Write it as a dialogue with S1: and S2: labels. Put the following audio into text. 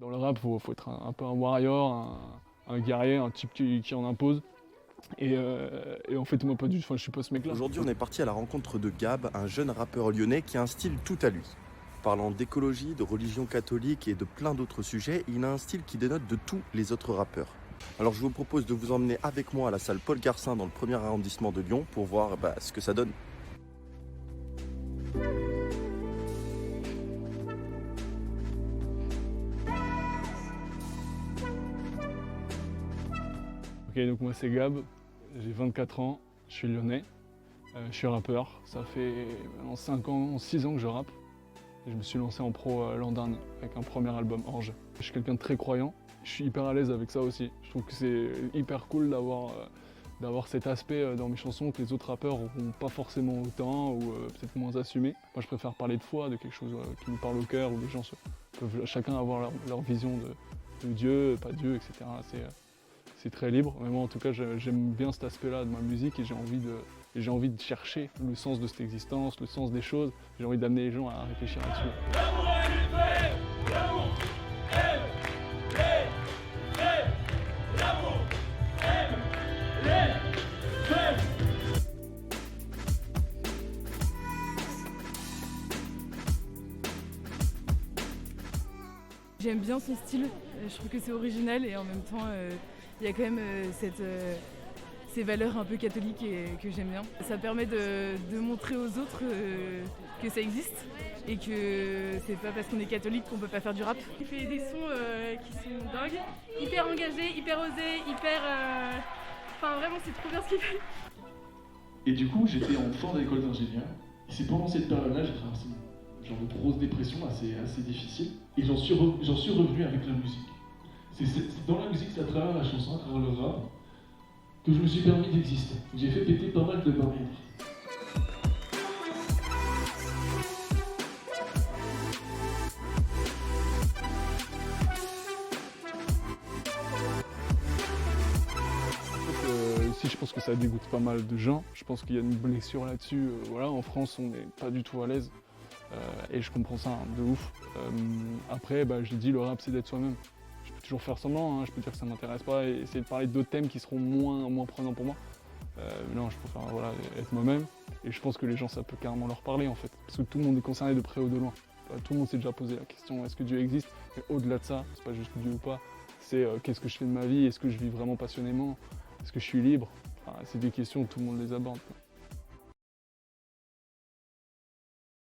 S1: Dans le rap, faut être un peu un warrior, un guerrier, un type qui en impose. Et en fait, moi, pas du tout. Enfin, je suis pas ce mec-là.
S2: Aujourd'hui, on est parti à la rencontre de Gab, un jeune rappeur lyonnais qui a un style tout à lui. Parlant d'écologie, de religion catholique et de plein d'autres sujets, il a un style qui dénote de tous les autres rappeurs. Alors je vous propose de vous emmener avec moi à la salle Paul Garcin dans le 1er arrondissement de Lyon pour voir ce que ça donne.
S1: Ok, donc moi c'est Gab, j'ai 24 ans, je suis lyonnais, je suis rappeur. Ça fait maintenant 6 ans que je rappe. Et je me suis lancé en pro l'an dernier avec un premier album, Orge. Je suis quelqu'un de très croyant, je suis hyper à l'aise avec ça aussi. Je trouve que c'est hyper cool d'avoir cet aspect dans mes chansons que les autres rappeurs n'ont pas forcément autant ou peut-être moins assumé. Moi je préfère parler de foi, de quelque chose qui nous parle au cœur, où les gens peuvent chacun avoir leur vision de Dieu, pas Dieu, etc. C'est très libre, mais moi en tout cas j'aime bien cet aspect-là de ma musique et j'ai envie de chercher le sens de cette existence, le sens des choses. J'ai envie d'amener les gens à réfléchir là-dessus.
S3: J'aime bien son style, je trouve que c'est original et en même temps il y a quand même ces valeurs un peu catholiques que j'aime bien. Ça permet de montrer aux autres que ça existe et que c'est pas parce qu'on est catholique qu'on peut pas faire du rap. Il fait des sons qui sont dingues, hyper engagés, hyper osés, Enfin vraiment c'est trop bien ce qu'il fait.
S4: Et du coup j'étais en fin d'école d'ingénieur et c'est pendant cette période-là j'ai traversé une genre de grosse dépression assez difficile et j'en suis revenu avec la musique. C'est dans la musique, c'est à travers la chanson, à travers le rap, que je me suis permis d'exister. J'ai fait péter pas mal de barrières.
S1: Ici, je pense que ça dégoûte pas mal de gens. Je pense qu'il y a une blessure là-dessus. Voilà, en France, on n'est pas du tout à l'aise. Et je comprends ça de ouf. Après, je dis, le rap, c'est d'être soi-même. Je peux toujours faire semblant, je peux dire que ça ne m'intéresse pas et essayer de parler d'autres thèmes qui seront moins prenants pour moi. Non, je préfère être moi-même. Et je pense que les gens, ça peut carrément leur parler en fait. Parce que tout le monde est concerné de près ou de loin. Tout le monde s'est déjà posé la question, est-ce que Dieu existe? Mais au-delà de ça, c'est pas juste Dieu ou pas. C'est qu'est-ce que je fais de ma vie? Est-ce que je vis vraiment passionnément? Est-ce que je suis libre? C'est des questions où tout le monde les aborde.